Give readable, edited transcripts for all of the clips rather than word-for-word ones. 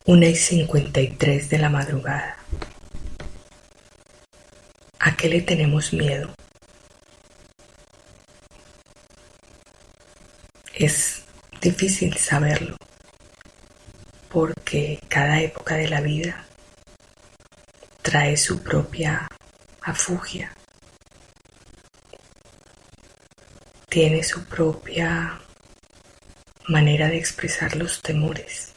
1:53 de la madrugada. ¿A qué le tenemos miedo? Es difícil saberlo porque cada época de la vida trae su propia afugia, tiene su propia manera de expresar los temores.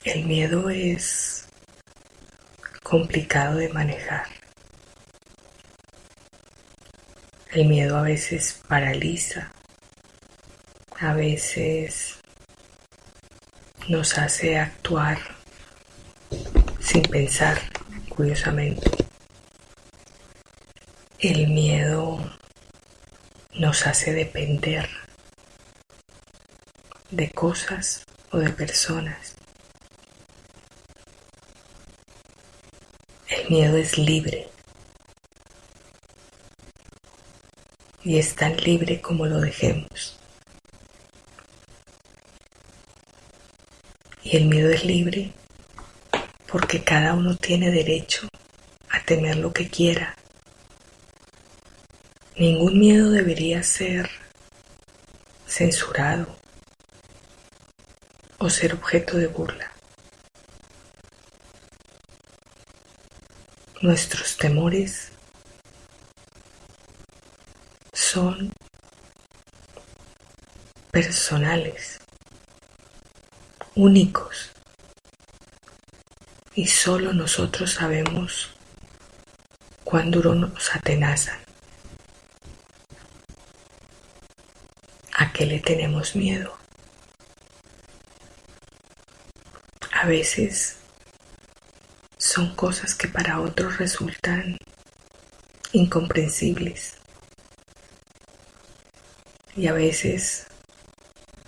El miedo es complicado de manejar. El miedo a veces paraliza, a veces nos hace actuar sin pensar, curiosamente. El miedo nos hace depender de cosas o de personas. El miedo es libre y es tan libre como lo dejemos. Y el miedo es libre porque cada uno tiene derecho a temer lo que quiera. Ningún miedo debería ser censurado o ser objeto de burla. Nuestros temores son personales, únicos, y solo nosotros sabemos cuán duro nos atenazan. ¿A qué le tenemos miedo? A veces son cosas que para otros resultan incomprensibles y a veces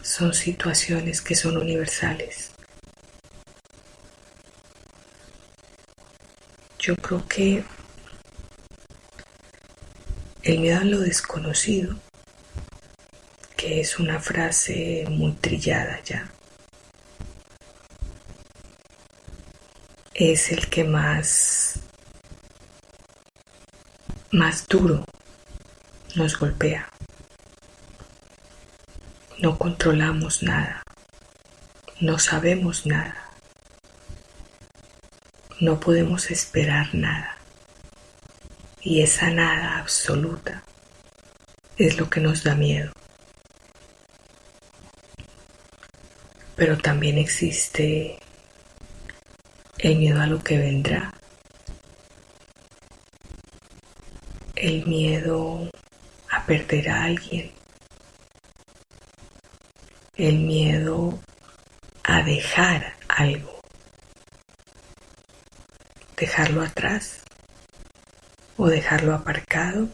son situaciones que son universales. Yo creo que el miedo a lo desconocido, que es una frase muy trillada ya, es el que más duro nos golpea. No controlamos nada, no sabemos nada, no podemos esperar nada, y esa nada absoluta es lo que nos da miedo. Pero también existe el miedo a lo que vendrá, el miedo a perder a alguien, el miedo a dejar algo, dejarlo atrás o dejarlo aparcado,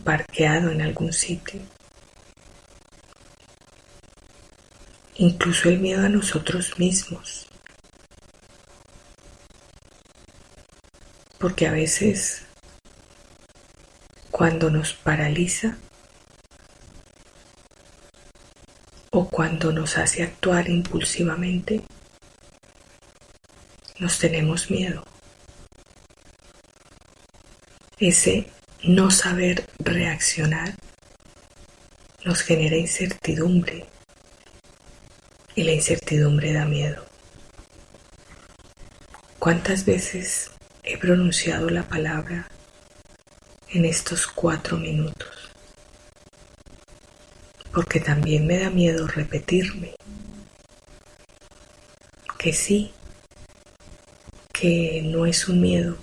parqueado en algún sitio. Incluso el miedo a nosotros mismos, porque a veces cuando nos paraliza o cuando nos hace actuar impulsivamente, nos tenemos miedo. Ese no saber reaccionar nos genera incertidumbre y la incertidumbre da miedo. ¿Cuántas veces he pronunciado la palabra en estos 4 minutos? Porque también me da miedo repetirme que sí, que no es un miedo,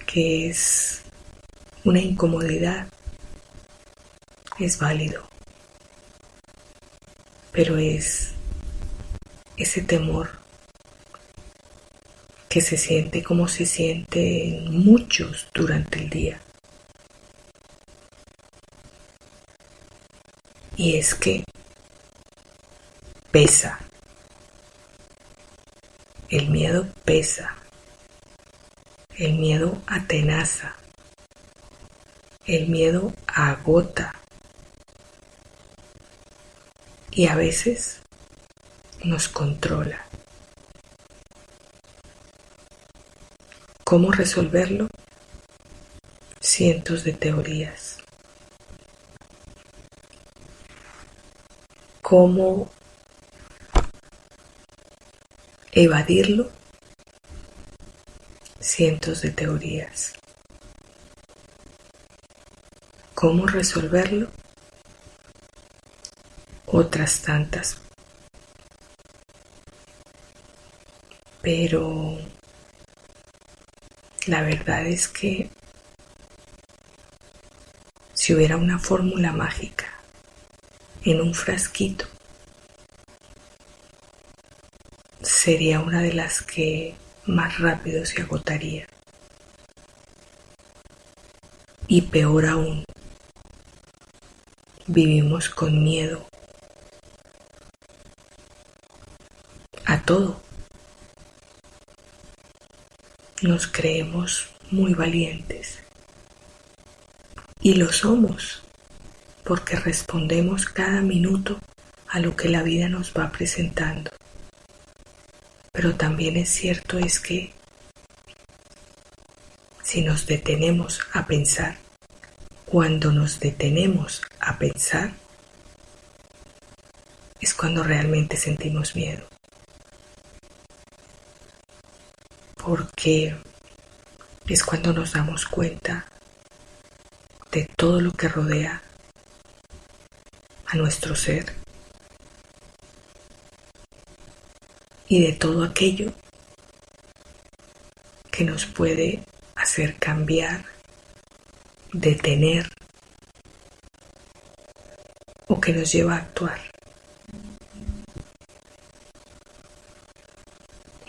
que es una incomodidad, es válido, pero es ese temor que se siente como se siente en muchos durante el día. Y es que pesa, el miedo pesa, el miedo atenaza, el miedo agota, y a veces nos controla. ¿Cómo resolverlo? Cientos de teorías. ¿Cómo evadirlo? Cientos de teorías. ¿Cómo resolverlo? Otras tantas. Pero la verdad es que si hubiera una fórmula mágica en un frasquito, sería una de las que más rápido se agotaría. Y peor aún, vivimos con miedo a todo. Nos creemos muy valientes y lo somos porque respondemos cada minuto a lo que la vida nos va presentando. Pero también es cierto es que si nos detenemos a pensar, cuando nos detenemos a pensar, es cuando realmente sentimos miedo. Porque es cuando nos damos cuenta de todo lo que rodea a nuestro ser y de todo aquello que nos puede hacer cambiar, detener o que nos lleva a actuar.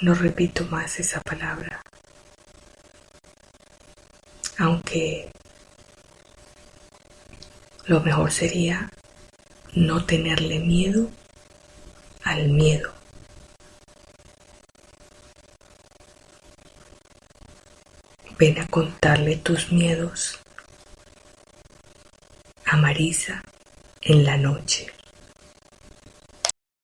No repito más esa palabra, aunque lo mejor sería no tenerle miedo al miedo. Ven a contarle tus miedos a Marisa en la noche.